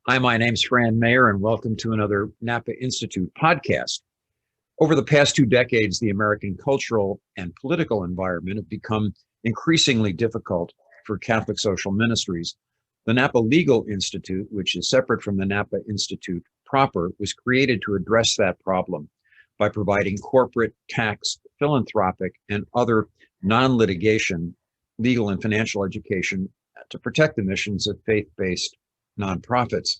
Hi, my name's Fran Mayer, and welcome to another Napa Institute podcast. Over the past 2 decades, the American cultural and political environment have become increasingly difficult for Catholic social ministries. The Napa Legal Institute, which is separate from the Napa Institute proper, was created to address that problem by providing corporate, tax, philanthropic, and other non-litigation legal and financial education to protect the missions of faith-based nonprofits.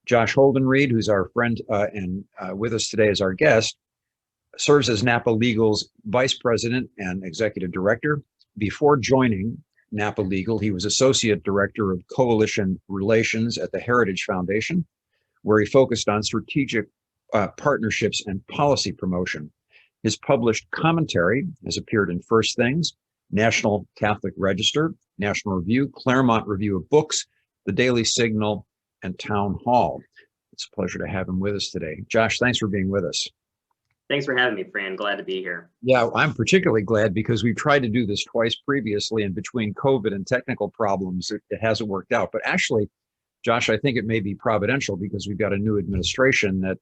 Josh Holdenreid, who's our friend and with us today as our guest, serves as Napa Legal's vice president and executive director. Before joining Napa Legal, he was associate director of coalition relations at the Heritage Foundation, where he focused on strategic partnerships and policy promotion. His published commentary has appeared in First Things, National Catholic Register, National Review, Claremont Review of Books, The Daily Signal, and Town Hall. It's a pleasure to have him with us today. Josh, thanks for being with us. Thanks for having me, Fran. Glad to be here. Yeah, I'm particularly glad because we've tried to do this twice previously, and between COVID and technical problems, it hasn't worked out. But actually, Josh, I think it may be providential because we've got a new administration that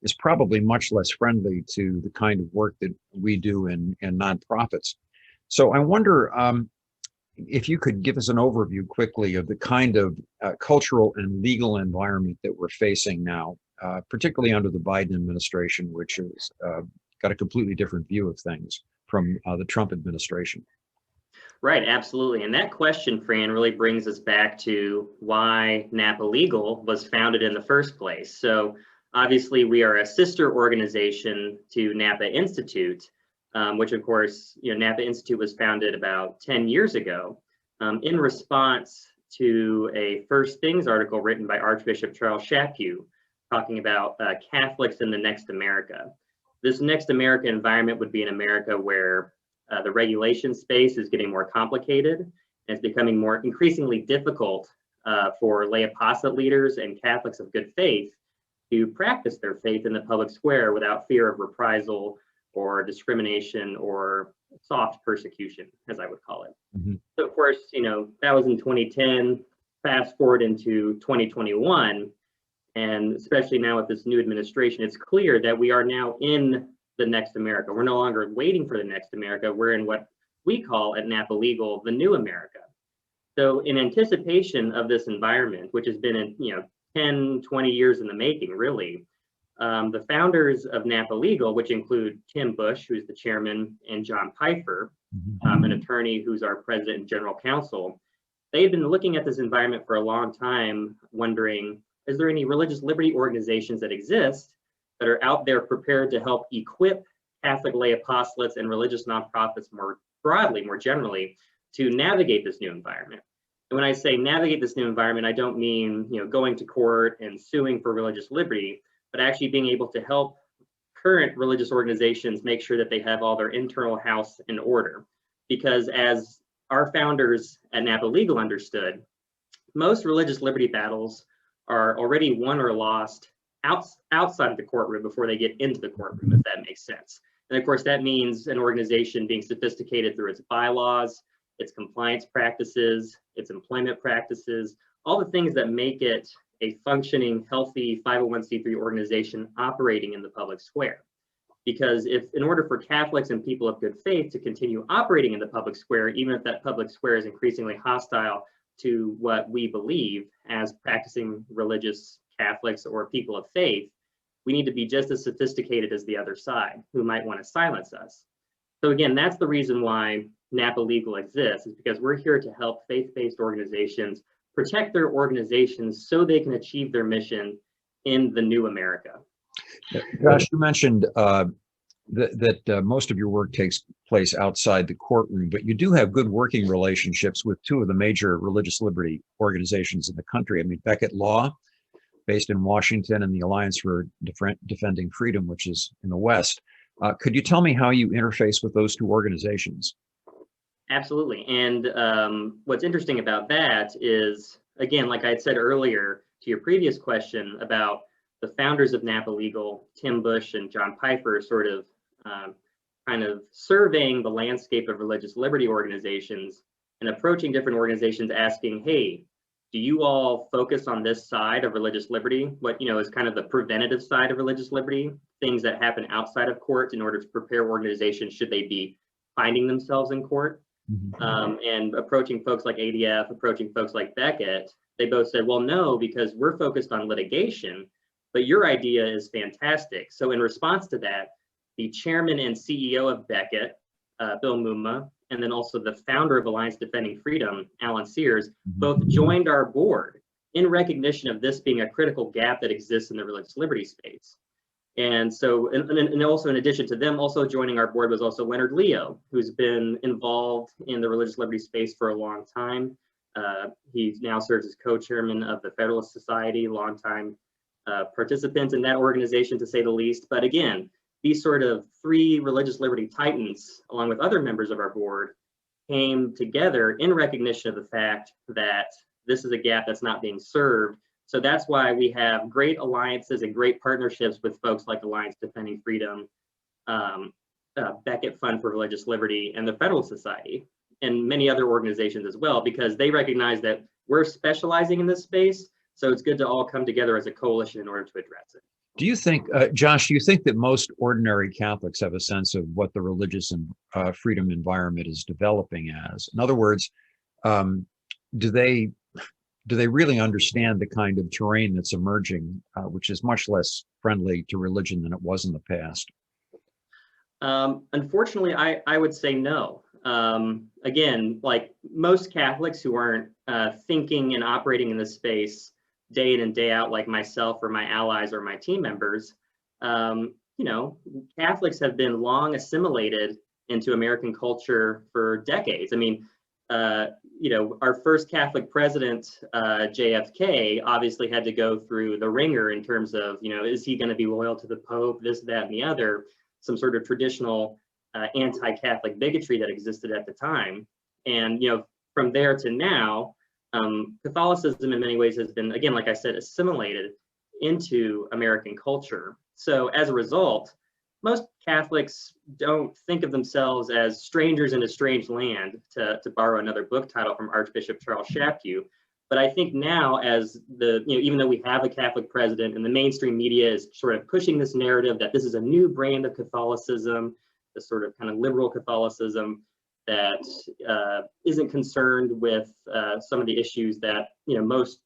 is probably much less friendly to the kind of work that we do in nonprofits. So I wonder if you could give us an overview quickly of the kind of cultural and legal environment that we're facing now, particularly under the Biden administration, which has got a completely different view of things from the Trump administration. Right, absolutely. And that question, Fran, really brings us back to why Napa Legal was founded in the first place. So obviously we are a sister organization to Napa Institute, which of course, Napa Institute was founded about 10 years ago in response to a First Things article written by Archbishop Charles Chaput talking about Catholics in the next America. This next America environment would be an America where the regulation space is getting more complicated and it's becoming more increasingly difficult for lay apostolate leaders and Catholics of good faith to practice their faith in the public square without fear of reprisal or discrimination or soft persecution, as I would call it. Mm-hmm. So of course, that was in 2010, fast forward into 2021, and especially now with this new administration, it's clear that we are now in the next America. We're no longer waiting for the next America. We're in what we call at Napa Legal, the new America. So in anticipation of this environment, which has been 10, 20 years in the making, really, the founders of Napa Legal, which include Tim Bush, who's the chairman, and John Pfeiffer, an attorney who's our president and general counsel, they've been looking at this environment for a long time, wondering, is there any religious liberty organizations that exist that are out there prepared to help equip Catholic lay apostolates and religious nonprofits more broadly, more generally, to navigate this new environment? And when I say navigate this new environment, I don't mean going to court and suing for religious liberty, but actually being able to help current religious organizations make sure that they have all their internal house in order. Because as our founders at Napa Legal understood, most religious liberty battles are already won or lost outside of the courtroom before they get into the courtroom, if that makes sense. And of course, that means an organization being sophisticated through its bylaws, its compliance practices, its employment practices, all the things that make it a functioning, healthy 501c3 organization operating in the public square. Because in order for Catholics and people of good faith to continue operating in the public square, even if that public square is increasingly hostile to what we believe as practicing religious Catholics or people of faith, we need to be just as sophisticated as the other side who might want to silence us. So again, that's the reason why Napa Legal exists, is because we're here to help faith-based organizations protect their organizations so they can achieve their mission in the new America. Josh, you mentioned that most of your work takes place outside the courtroom, but you do have good working relationships with two of the major religious liberty organizations in the country. I mean, Becket Law, based in Washington, and the Alliance for Defending Freedom, which is in the West. Could you tell me how you interface with those two organizations? Absolutely. And what's interesting about that is, again, like I had said earlier to your previous question about the founders of Napa Legal, Tim Bush and John Pfeiffer, sort of kind of surveying the landscape of religious liberty organizations and approaching different organizations asking, hey, do you all focus on this side of religious liberty? What, is kind of the preventative side of religious liberty, things that happen outside of court in order to prepare organizations should they be finding themselves in court? And approaching folks like ADF, approaching folks like Beckett, they both said, well, no, because we're focused on litigation, but your idea is fantastic. So in response to that, the chairman and CEO of Beckett, Bill Muma, and then also the founder of Alliance Defending Freedom, Alan Sears, both joined our board in recognition of this being a critical gap that exists in the religious liberty space. And so, and also in addition to them, also joining our board was also Leonard Leo, who's been involved in the religious liberty space for a long time. He now serves as co-chairman of the Federalist Society, longtime participant in that organization, to say the least. But again, these sort of three religious liberty titans, along with other members of our board, came together in recognition of the fact that this is a gap that's not being served. So that's why we have great alliances and great partnerships with folks like Alliance Defending Freedom, Beckett Fund for Religious Liberty, and the Federal Society, and many other organizations as well, because they recognize that we're specializing in this space. So it's good to all come together as a coalition in order to address it. Do you think, Josh, do you think that most ordinary Catholics have a sense of what the religious and freedom environment is developing as? In other words, do they really understand the kind of terrain that's emerging, which is much less friendly to religion than it was in the past? Unfortunately, I would say no. Again, like most Catholics who aren't thinking and operating in this space day in and day out, like myself or my allies or my team members, Catholics have been long assimilated into American culture for decades. I mean, our first Catholic president, JFK, obviously had to go through the ringer in terms of, is he going to be loyal to the Pope, this, that, and the other, some sort of traditional anti-Catholic bigotry that existed at the time. And, from there to now, Catholicism in many ways has been, again, like I said, assimilated into American culture. So as a result, most Catholics don't think of themselves as strangers in a strange land, to borrow another book title from Archbishop Charles Chaput. But I think now, as even though we have a Catholic president and the mainstream media is sort of pushing this narrative that this is a new brand of Catholicism, this sort of kind of liberal Catholicism that isn't concerned with some of the issues that most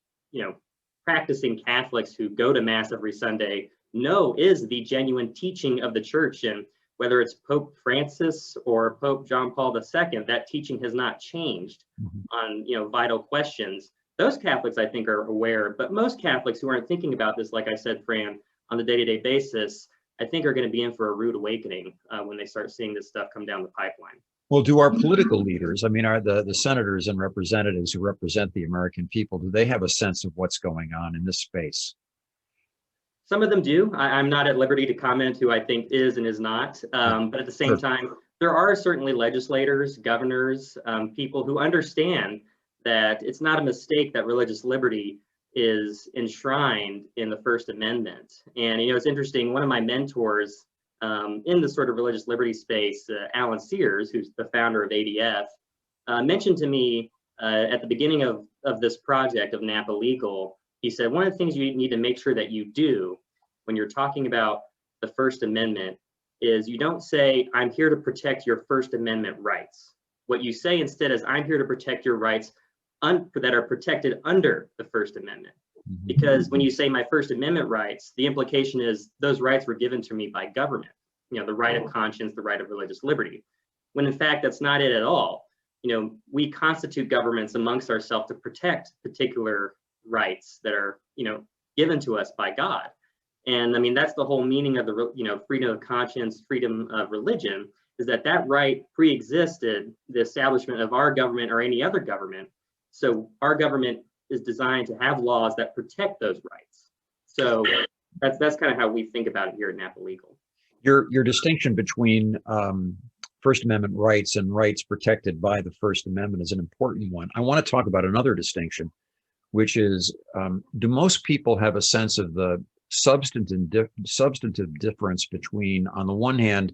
practicing Catholics who go to Mass every Sunday know is the genuine teaching of the Church. And whether it's Pope Francis or Pope John Paul II, that teaching has not changed on vital questions. Those Catholics, I think, are aware, but most Catholics who aren't thinking about this, like I said, Fran, on the day-to-day basis, I think are going to be in for a rude awakening when they start seeing this stuff come down the pipeline. Well, do our political leaders, are the senators and representatives who represent the American people, do they have a sense of what's going on in this space? Some of them do. I'm not at liberty to comment who I think is and is not. But at the same time, there are certainly legislators, governors, people who understand that it's not a mistake that religious liberty is enshrined in the First Amendment. And, it's interesting, one of my mentors in the sort of religious liberty space, Alan Sears, who's the founder of ADF, mentioned to me at the beginning of this project of Napa Legal, he said, one of the things you need to make sure that you do when you're talking about the First Amendment is you don't say, I'm here to protect your First Amendment rights. What you say instead is, I'm here to protect your rights that are protected under the First Amendment. Because when you say my First Amendment rights, the implication is those rights were given to me by government, the right of conscience, the right of religious liberty. When in fact, that's not it at all. We constitute governments amongst ourselves to protect particular rights that are, given to us by God. And that's the whole meaning of the, freedom of conscience, freedom of religion, is that right pre-existed the establishment of our government or any other government. So our government is designed to have laws that protect those rights. So that's kind of how we think about it here at Napa Legal. Your distinction between First Amendment rights and rights protected by the First Amendment is an important one. I want to talk about another distinction, which is, do most people have a sense of the substantive difference between, on the one hand,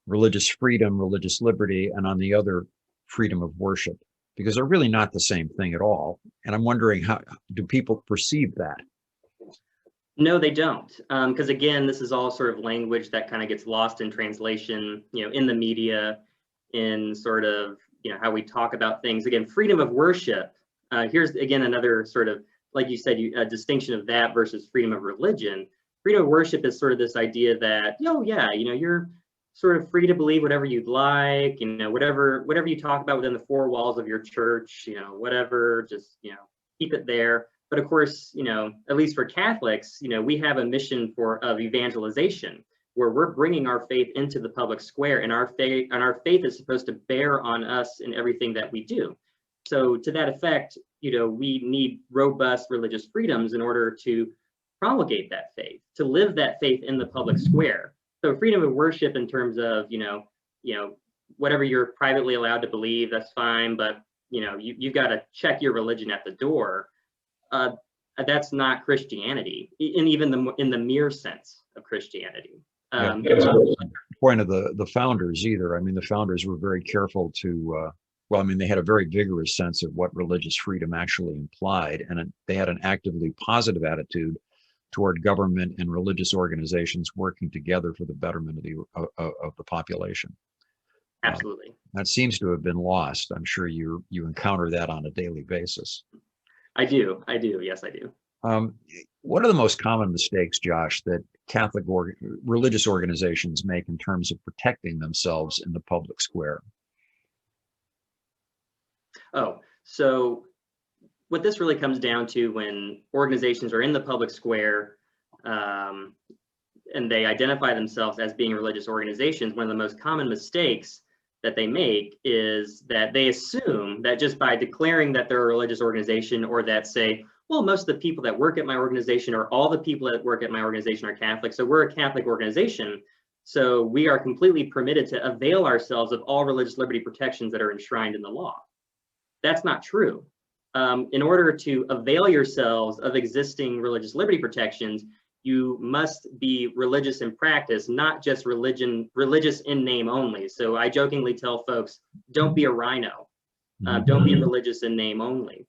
religious freedom, religious liberty, and on the other, freedom of worship? because they're really not the same thing at all. And I'm wondering, how do people perceive that? No, they don't. Because again, this is all sort of language that kind of gets lost in translation, in the media, in sort of, how we talk about things. Again, freedom of worship. Here's again another sort of, like you said, a distinction of that versus freedom of religion. Freedom of worship is sort of this idea that, yeah, you're sort of free to believe whatever you'd like, whatever you talk about within the four walls of your church, whatever, just, keep it there. But of course, at least for Catholics, we have a mission of evangelization, where we're bringing our faith into the public square, and our faith is supposed to bear on us in everything that we do. So to that effect, we need robust religious freedoms in order to promulgate that faith, to live that faith in the public square. So freedom of worship in terms of, whatever you're privately allowed to believe, that's fine, but you've got to check your religion at the door. That's not Christianity, and even in the mere sense of Christianity. That's not the point of the founders either. I mean, the founders were very careful to, they had a very vigorous sense of what religious freedom actually implied, and they had an actively positive attitude toward government and religious organizations working together for the betterment of the population. Absolutely. That seems to have been lost. I'm sure you encounter that on a daily basis. I do. Yes, I do. What are the most common mistakes, Josh, that Catholic religious organizations make in terms of protecting themselves in the public square? Oh, so what this really comes down to, when organizations are in the public square and they identify themselves as being religious organizations, one of the most common mistakes that they make is that they assume that just by declaring that they're a religious organization, or that say, well, most of the people that work at my organization, or all the people that work at my organization, are Catholic, so we're a Catholic organization, so we are completely permitted to avail ourselves of all religious liberty protections that are enshrined in the law. That's not true. In order to avail yourselves of existing religious liberty protections, you must be religious in practice, not just religious in name only. So I jokingly tell folks, don't be a rhino. Don't be religious in name only.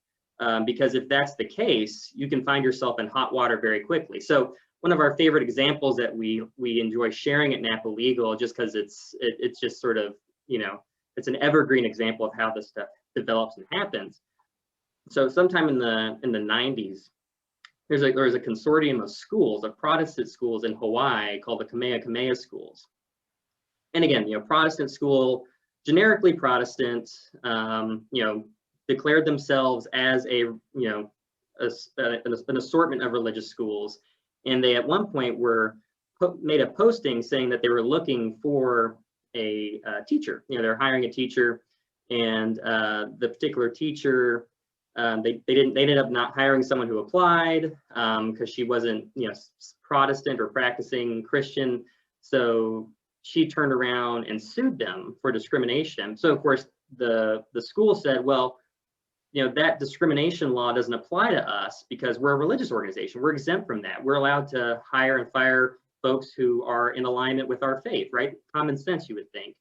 Because if that's the case, you can find yourself in hot water very quickly. So one of our favorite examples that we enjoy sharing at Napa Legal, just because it's just sort of, it's an evergreen example of how this stuff develops and happens. So sometime in the 90s, there was a consortium of schools, of Protestant schools in Hawaii, called the Kamehameha schools. And again, Protestant school, generically Protestant, declared themselves as an assortment of religious schools. And they at one point made a posting saying that they were looking for a teacher. They're hiring a teacher, and the particular teacher, they ended up not hiring someone who applied because she wasn't Protestant or practicing Christian. So she turned around and sued them for discrimination. So of course the school said, well, that discrimination law doesn't apply to us because we're a religious organization. We're exempt from that. We're allowed to hire and fire folks who are in alignment with our faith, right? Common sense, you would think.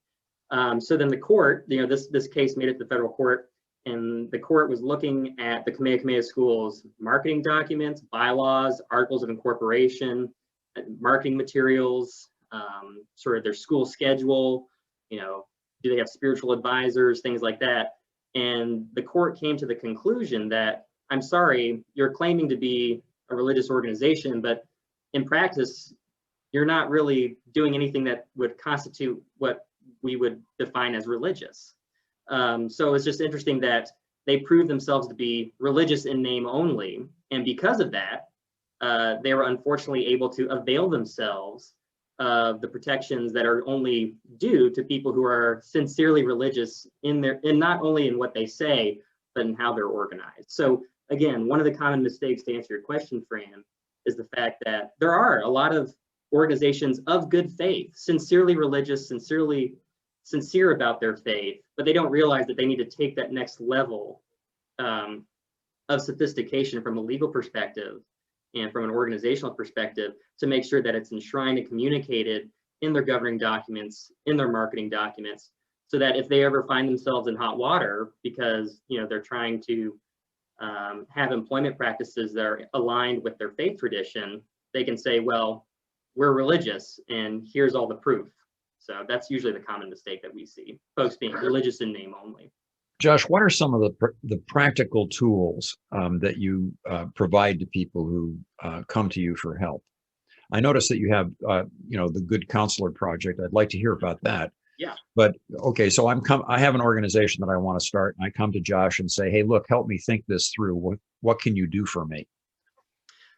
So then the court, this case made it to the federal court, and the court was looking at the Kamehameha schools' marketing documents, bylaws, articles of incorporation, marketing materials, sort of their school schedule, do they have spiritual advisors, things like that. And the court came to the conclusion that, I'm sorry, you're claiming to be a religious organization, but in practice, you're not really doing anything that would constitute what we would define as religious. So it's just interesting that they proved themselves to be religious in name only. And because of that, they were unfortunately able to avail themselves of the protections that are only due to people who are sincerely religious in not only in what they say, but in how they're organized. So again, one of the common mistakes, to answer your question, Fran, is the fact that there are a lot of organizations of good faith, sincerely religious, sincere about their faith, but they don't realize that they need to take that next level of sophistication from a legal perspective and from an organizational perspective to make sure that it's enshrined and communicated in their governing documents, in their marketing documents, so that if they ever find themselves in hot water because, they're trying to have employment practices that are aligned with their faith tradition, they can say, well, we're religious and here's all the proof. So that's usually the common mistake that we see, folks being religious in name only. Josh, what are some of the practical tools that you provide to people who come to you for help? I noticed that you have, the Good Counselor Project. I'd like to hear about that. Yeah. But okay, so I have an organization that I want to start, and I come to Josh and say, hey, look, help me think this through. What can you do for me?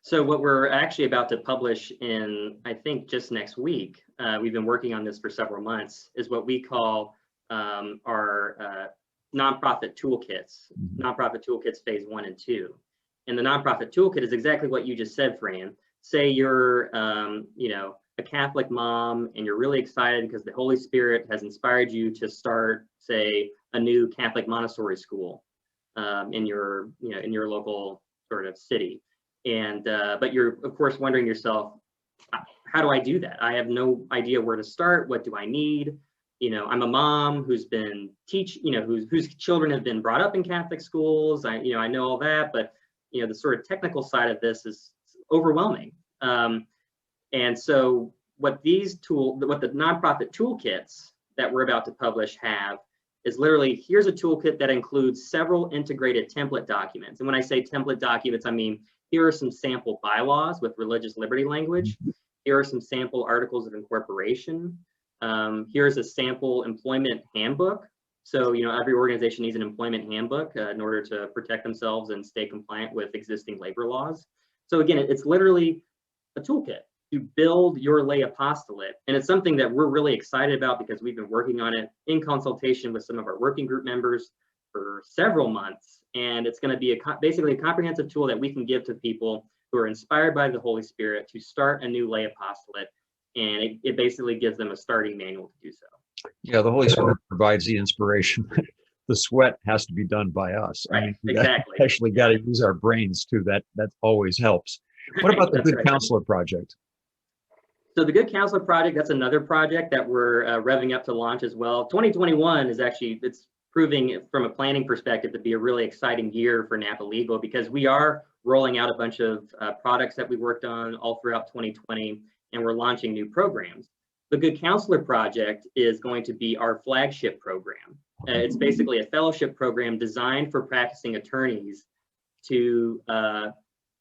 So what we're actually about to publish in, I think, just next week, we've been working on this for several months, is what we call our nonprofit toolkits, nonprofit toolkits phase 1 and 2. And the nonprofit toolkit is exactly what you just said, Fran. Say you're, a Catholic mom and you're really excited because the Holy Spirit has inspired you to start, say, a new Catholic Montessori school in your local sort of city. And but you're of course wondering yourself, how do I do that? I have no idea where to start. What do I need? I'm a mom who's been whose children have been brought up in Catholic schools. I know all that, but the sort of technical side of this is overwhelming. And so what the nonprofit toolkits that we're about to publish have is literally, here's a toolkit that includes several integrated template documents. And when I say template documents, I mean, here are some sample bylaws with religious liberty language. Here are some sample articles of incorporation. Here's a sample employment handbook. So, every organization needs an employment handbook in order to protect themselves and stay compliant with existing labor laws. So again, it's literally a toolkit to build your lay apostolate. And it's something that we're really excited about because we've been working on it in consultation with some of our working group members for several months. And it's going to be basically a comprehensive tool that we can give to people who are inspired by the Holy Spirit to start a new lay apostolate. And it basically gives them a starting manual to do so. Yeah, the Holy Spirit provides the inspiration. The sweat has to be done by us. Right, I mean, exactly. Actually got to use our brains too. That always helps. What about the Good Counselor Project? So the Good Counselor Project, that's another project that we're revving up to launch as well. 2021 is actually, it's proving from a planning perspective to be a really exciting year for Napa Legal because we are rolling out a bunch of products that we worked on all throughout 2020, and we're launching new programs. The Good Counselor Project is going to be our flagship program. It's basically a fellowship program designed for practicing attorneys to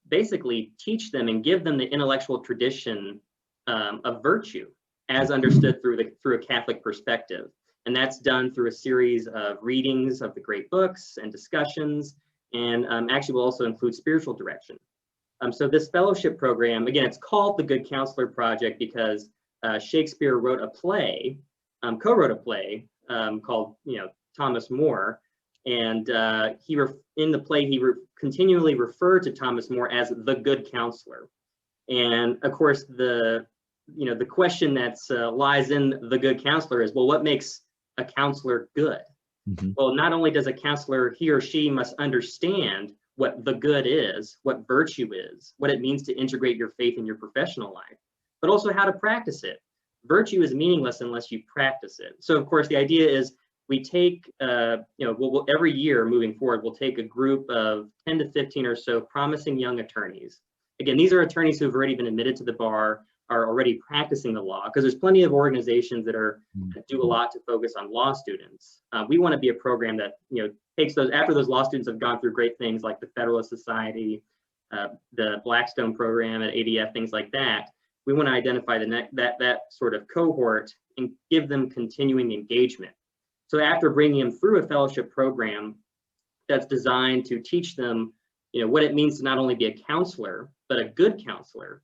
basically teach them and give them the intellectual tradition of virtue as understood through a Catholic perspective. And that's done through a series of readings of the great books and discussions, and actually will also include spiritual direction. So this fellowship program, again, it's called the Good Counselor Project because Shakespeare wrote a play, co-wrote a play called, Thomas More, and in the play he continually referred to Thomas More as the Good Counselor. And of course, the question that's lies in the Good Counselor is, well, what makes a counselor good? Mm-hmm. Well, not only does a counselor, he or she must understand what the good is, what virtue is, what it means to integrate your faith in your professional life, but also how to practice it. Virtue is meaningless unless you practice it. So of course, the idea is we take, every year moving forward, we'll take a group of 10 to 15 or so promising young attorneys. Again, these are attorneys who've already been admitted to the bar, are already practicing the law, because there's plenty of organizations that do a lot to focus on law students. We want to be a program that takes those, after those law students have gone through great things like the Federalist Society, the Blackstone program at ADF, things like that. We want to identify that sort of cohort and give them continuing engagement. So after bringing them through a fellowship program that's designed to teach them, what it means to not only be a counselor, but a good counselor,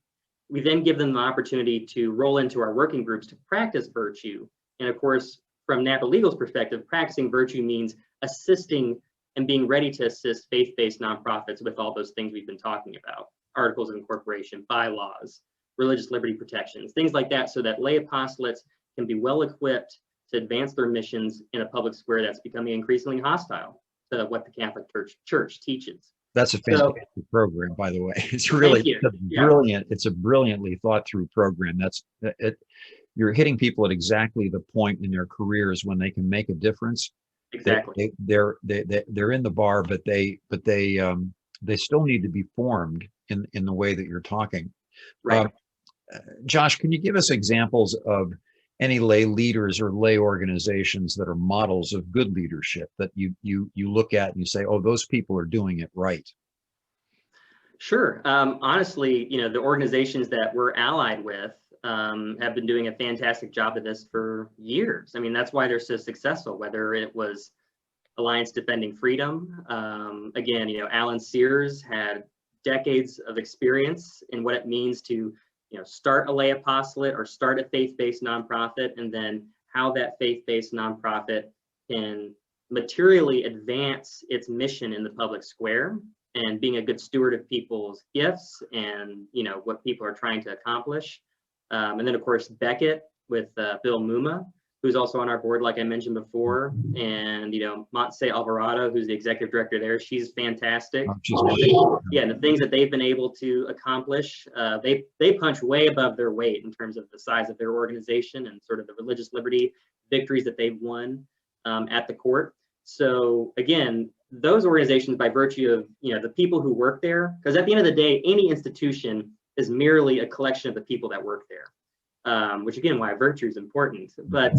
we then give them the opportunity to roll into our working groups to practice virtue. And of course, from Napa Legal's perspective, practicing virtue means assisting and being ready to assist faith-based nonprofits with all those things we've been talking about: articles of incorporation, bylaws, religious liberty protections, things like that, so that lay apostolates can be well equipped to advance their missions in a public square that's becoming increasingly hostile to what the Catholic Church teaches. That's a fantastic program, by the way. It's really brilliant. It's a brilliantly thought through program. you're hitting people at exactly the point in their careers when they can make a difference. Exactly. They're in the bar, but they still need to be formed in the way that you're talking. Right. Josh, can you give us examples of any lay leaders or lay organizations that are models of good leadership that you look at and you say, oh, those people are doing it right? Sure. Honestly, the organizations that we're allied with have been doing a fantastic job of this for years. I mean, that's why they're so successful, whether it was Alliance Defending Freedom. Again, Alan Sears had decades of experience in what it means to, start a lay apostolate or start a faith-based nonprofit, and then how that faith-based nonprofit can materially advance its mission in the public square and being a good steward of people's gifts and, what people are trying to accomplish. And then, of course, Beckett with Bill Muma, who's also on our board, like I mentioned before, and Montse Alvarado, who's the executive director there. She's fantastic. And the things that they've been able to accomplish, they punch way above their weight in terms of the size of their organization and sort of the religious liberty victories that they've won at the court. So again, those organizations, by virtue of the people who work there, because at the end of the day, any institution is merely a collection of the people that work there. Which again, why virtue is important. But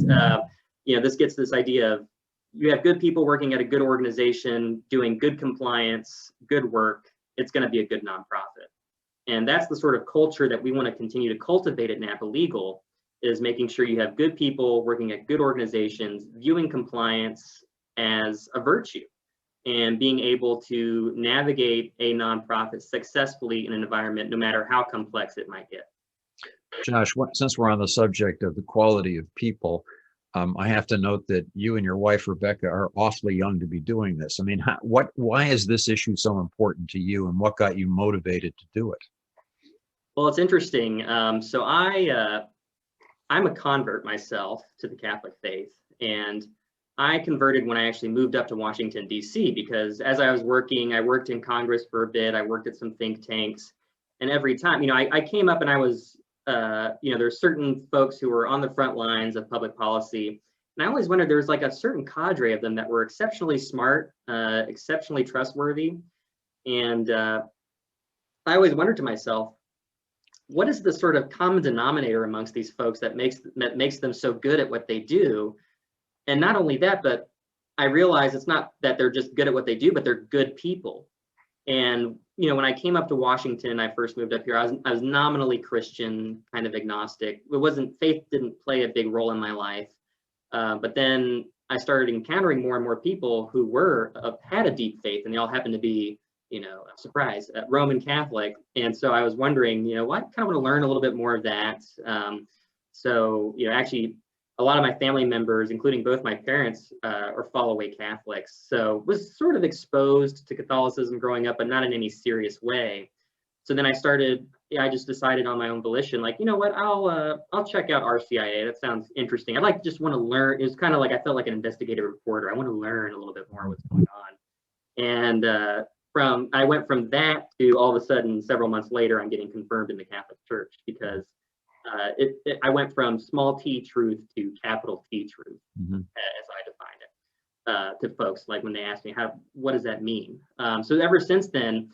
this gets this idea of you have good people working at a good organization, doing good compliance, good work. It's going to be a good nonprofit, and that's the sort of culture that we want to continue to cultivate at Napa Legal. Is making sure you have good people working at good organizations, viewing compliance as a virtue, and being able to navigate a nonprofit successfully in an environment, no matter how complex it might get. Josh, since we're on the subject of the quality of people, I have to note that you and your wife, Rebecca, are awfully young to be doing this. I mean, why is this issue so important to you, and what got you motivated to do it? Well, it's interesting. So I'm a convert myself to the Catholic faith, and I converted when I actually moved up to Washington, D.C., because as I was working, I worked in Congress for a bit, I worked at some think tanks, and every time, I came up and I was there's certain folks who were on the front lines of public policy. And I always wondered, there was like a certain cadre of them that were exceptionally smart, exceptionally trustworthy. And I always wondered to myself, what is the sort of common denominator amongst these folks that makes them so good at what they do? And not only that, but I realized it's not that they're just good at what they do, but they're good people. And when I came up to Washington, I first moved up here, I was nominally Christian, kind of agnostic. Faith didn't play a big role in my life. But then I started encountering more and more people who had a deep faith, and they all happened to be, surprise, Roman Catholic. And so I was wondering, I kind of want to learn a little bit more of that. Actually, a lot of my family members, including both my parents, are fall-away Catholics. So was sort of exposed to Catholicism growing up, but not in any serious way. So then I just decided on my own volition, like, you know what, I'll check out RCIA. That sounds interesting. Just want to learn. It was kind of like I felt like an investigative reporter. I want to learn a little bit more what's going on. And I went from that to all of a sudden, several months later, I'm getting confirmed in the Catholic Church, because I went from small t truth to capital T truth, as I defined it, to folks, like when they ask me, what does that mean? So ever since then,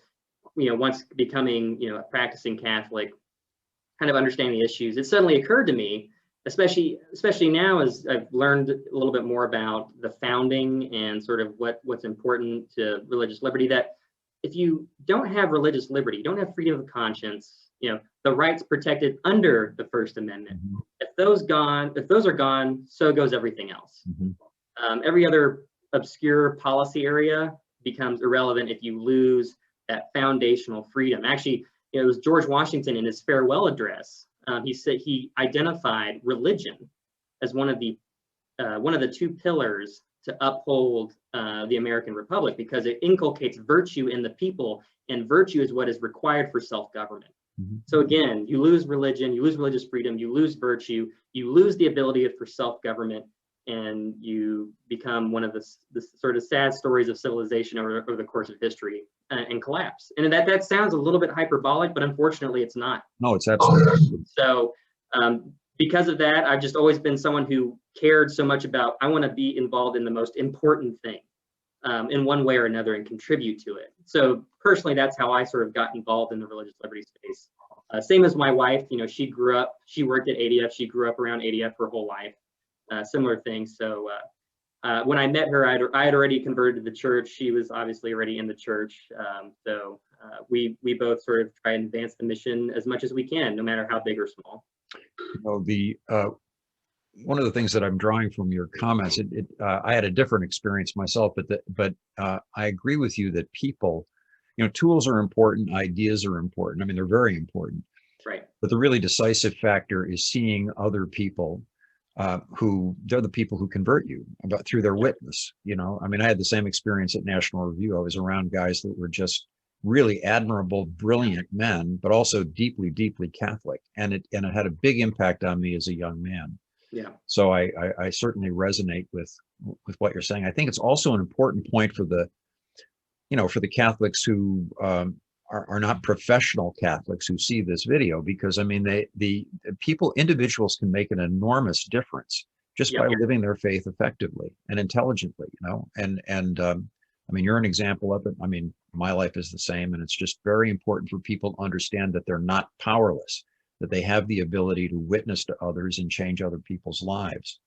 once becoming, a practicing Catholic, kind of understanding the issues, it suddenly occurred to me, especially now as I've learned a little bit more about the founding and sort of what's important to religious liberty, that if you don't have religious liberty, you don't have freedom of conscience, the rights protected under the First Amendment. If those are gone, so goes everything else. Every other obscure policy area becomes irrelevant if you lose that foundational freedom. Actually, it was George Washington in his farewell address. He said he identified religion as one of the two pillars to uphold the American Republic, because it inculcates virtue in the people, and virtue is what is required for self-government. So again, you lose religion, you lose religious freedom, you lose virtue, you lose the ability for self-government, and you become one of the sort of sad stories of civilization over the course of history, and collapse. And that sounds a little bit hyperbolic, but unfortunately it's not. No, it's absolutely. So because of that, I've just always been someone who cared so much about, I want to be involved in the most important thing in one way or another and contribute to it. So personally, that's how I sort of got involved in the religious liberty space. Same as my wife, she worked at ADF, she grew up around ADF her whole life, similar thing. So when I met her, I had already converted to the church. She was obviously already in the church. So we both sort of try and advance the mission as much as we can, no matter how big or small. One of the things that I'm drawing from your comments, I had a different experience myself, but I agree with you that people, tools are important, ideas are important. I mean, they're very important. Right. But the really decisive factor is seeing other people who they're the people who convert you through their witness. I mean, I had the same experience at National Review. I was around guys that were just really admirable, brilliant men, but also deeply, deeply Catholic, and it had a big impact on me as a young man. Yeah. So I certainly resonate with what you're saying. I think it's also an important point for the Catholics who are not professional Catholics who see this video, because I mean, individuals can make an enormous difference just by living their faith effectively and intelligently, and I mean, you're an example of it. I mean, my life is the same, and it's just very important for people to understand that they're not powerless, that they have the ability to witness to others and change other people's lives.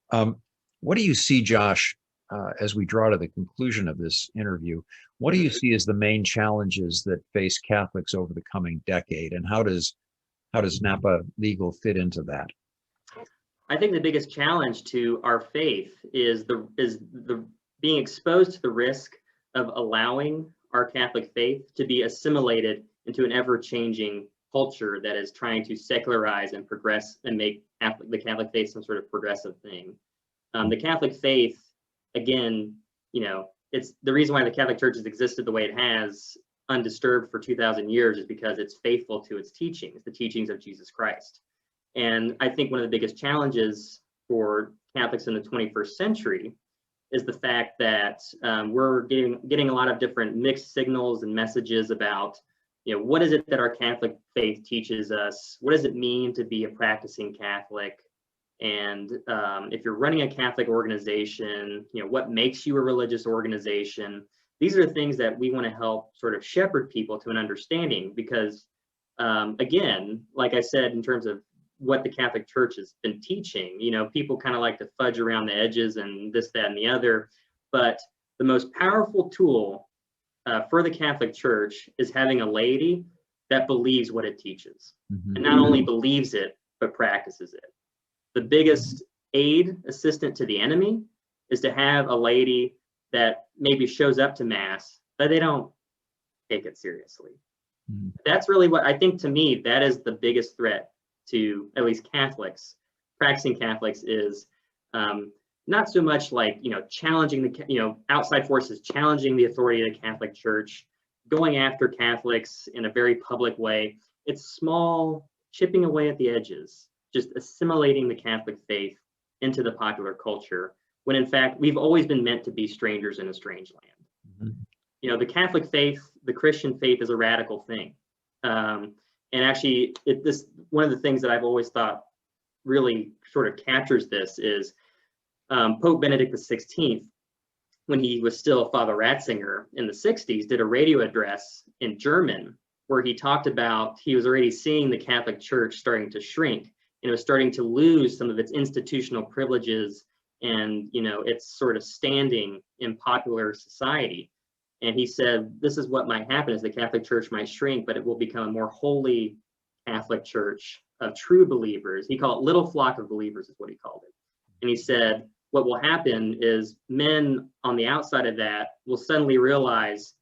What do you see, Josh, as we draw to the conclusion of this interview? What do you see as the main challenges that face Catholics over the coming decade, and how does Napa Legal fit into that? I think the biggest challenge to our faith is the being exposed to the risk of allowing our Catholic faith to be assimilated into an ever-changing culture that is trying to secularize and progress and make the Catholic faith some sort of progressive thing. The Catholic faith, again, it's the reason why the Catholic Church has existed the way it has, undisturbed for 2,000 years, is because it's faithful to its teachings, the teachings of Jesus Christ. And I think one of the biggest challenges for Catholics in the 21st century is the fact that we're getting a lot of different mixed signals and messages about, what is it that our Catholic faith teaches us? What does it mean to be a practicing Catholic? And if you're running a Catholic organization, what makes you a religious organization? These are the things that we want to help sort of shepherd people to an understanding, because again, like I said, in terms of what the Catholic Church has been teaching, people kind of like to fudge around the edges and this, that, and the other. But the most powerful tool for the Catholic Church is having a laity that believes what it teaches, and not only believes it, but practices it. The biggest assistant to the enemy is to have a laity that maybe shows up to Mass, but they don't take it seriously. That's really what I think, to me, that is the biggest threat to at least Catholics, practicing Catholics, is not so much like, challenging the, outside forces, challenging the authority of the Catholic Church, going after Catholics in a very public way. It's small, chipping away at the edges, just assimilating the Catholic faith into the popular culture, when in fact, we've always been meant to be strangers in a strange land. The Catholic faith, the Christian faith, is a radical thing. And actually, one of the things that I've always thought really sort of captures this is Pope Benedict XVI, when he was still Father Ratzinger in the 60s, did a radio address in German where he talked about he was already seeing the Catholic Church starting to shrink, and it was starting to lose some of its institutional privileges and its sort of standing in popular society. And he said, this is what might happen, is the Catholic Church might shrink, but it will become a more holy Catholic Church of true believers. He called it little flock of believers, is what he called it. And he said, what will happen is men on the outside of that will suddenly realize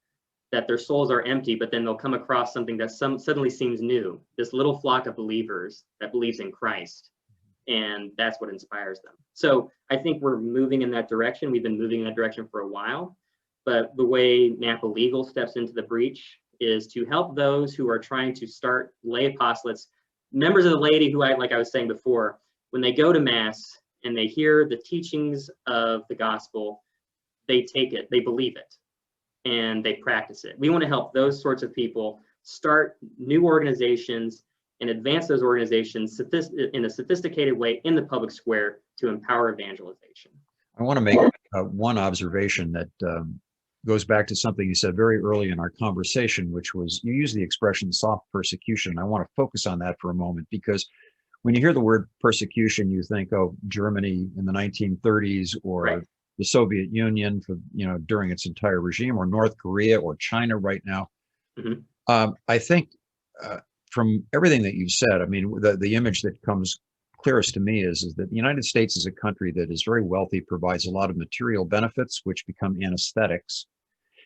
that their souls are empty, but then they'll come across something that suddenly seems new, this little flock of believers that believes in Christ. And that's what inspires them. So I think we're moving in that direction. We've been moving in that direction for a while. But the way Napa Legal steps into the breach is to help those who are trying to start lay apostolates, members of the laity who, like I was saying before, when they go to Mass and they hear the teachings of the gospel, they take it, they believe it, and they practice it. We want to help those sorts of people start new organizations and advance those organizations in a sophisticated way in the public square to empower evangelization. I want to make one observation that goes back to something you said very early in our conversation, which was you used the expression soft persecution. I want to focus on that for a moment, because when you hear the word persecution, you think, oh, Germany in the 1930s, or Right. the Soviet Union for, during its entire regime, or North Korea or China right now. Mm-hmm. I think from everything that you've said, I mean, the image that comes clearest to me is that the United States is a country that is very wealthy, provides a lot of material benefits, which become anesthetics.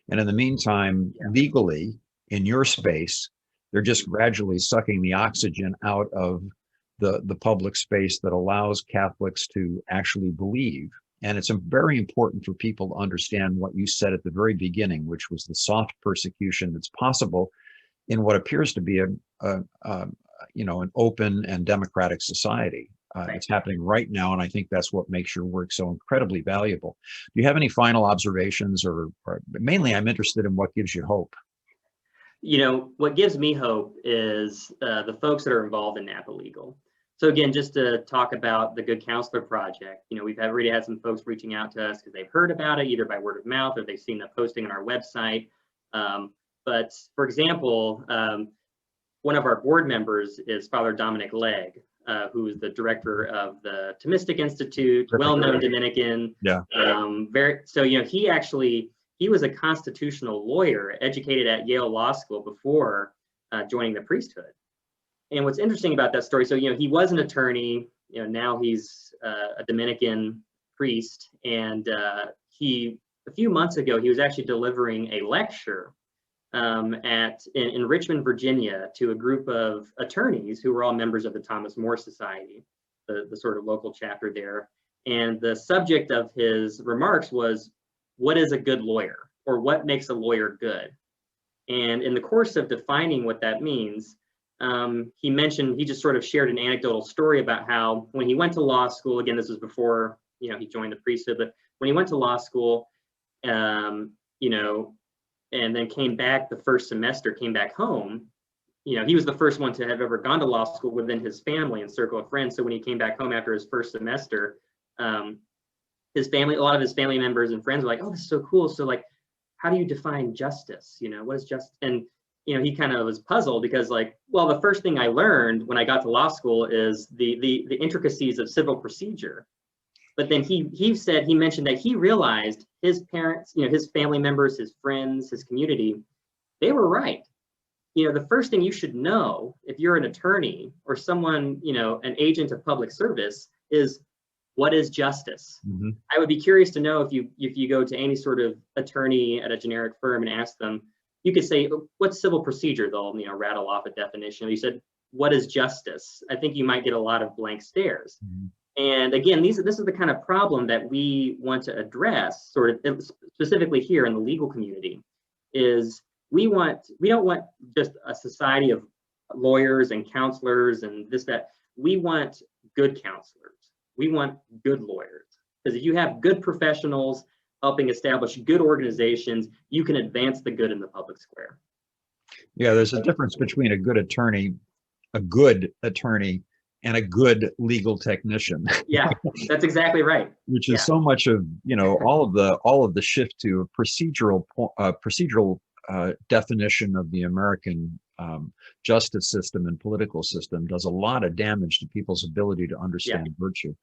And in the meantime, legally, in your space, they're just gradually sucking the oxygen out of the public space that allows Catholics to actually believe. And it's very important for people to understand what you said at the very beginning, which was the soft persecution that's possible in what appears to be an open and democratic society. Right. It's happening right now, and I think that's what makes your work so incredibly valuable. Do you have any final observations, or mainly I'm interested in what gives you hope? What gives me hope is the folks that are involved in Napa Legal. So again, just to talk about the Good Counselor Project, we've already had some folks reaching out to us because they've heard about it either by word of mouth or they've seen the posting on our website. But for example, one of our board members is Father Dominic Legg, who is the director of the Napa Institute, well-known Dominican. Yeah. He was a constitutional lawyer, educated at Yale Law School before joining the priesthood. And what's interesting about that story, so he was an attorney. Now he's a Dominican priest, and a few months ago he was actually delivering a lecture in Richmond, Virginia, to a group of attorneys who were all members of the Thomas More Society, the sort of local chapter there. And the subject of his remarks was, what is a good lawyer, or what makes a lawyer good? And in the course of defining what that means, he just sort of shared an anecdotal story about how when he went to law school, again, this was before he joined the priesthood, but when he went to law school, and then came back the first semester, came back home, he was the first one to have ever gone to law school within his family and circle of friends. So when he came back home after his first semester, a lot of his family members and friends were like, oh, this is so cool. So like, how do you define justice? What is justice? And, he kind of was puzzled because the first thing I learned when I got to law school is the intricacies of civil procedure. But then he mentioned that he realized his parents, his family members, his friends, his community, they were right. The first thing you should know if you're an attorney or someone, an agent of public service is, what is justice? Mm-hmm. I would be curious to know if you go to any sort of attorney at a generic firm and ask them, you could say, what's civil procedure? They'll, rattle off a definition. You said, what is justice? I think you might get a lot of blank stares. Mm-hmm. And again, this is the kind of problem that we want to address, sort of specifically here in the legal community, is we don't want just a society of lawyers and counselors and this, that. We want good counselors. We want good lawyers. Because if you have good professionals helping establish good organizations, you can advance the good in the public square. Yeah, there's a difference between a good attorney, and a good legal technician. Yeah, that's exactly right. Which is so much of all of the shift to a procedural definition of the American justice system and political system does a lot of damage to people's ability to understand virtue.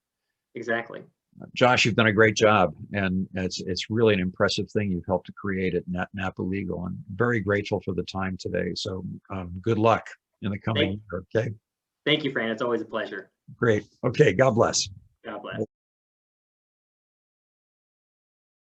Exactly. Josh, you've done a great job, and it's really an impressive thing you've helped to create at Napa Legal. I'm very grateful for the time today. So good luck in the coming year. Okay. Thank you, Fran. It's always a pleasure. Great. Okay. God bless.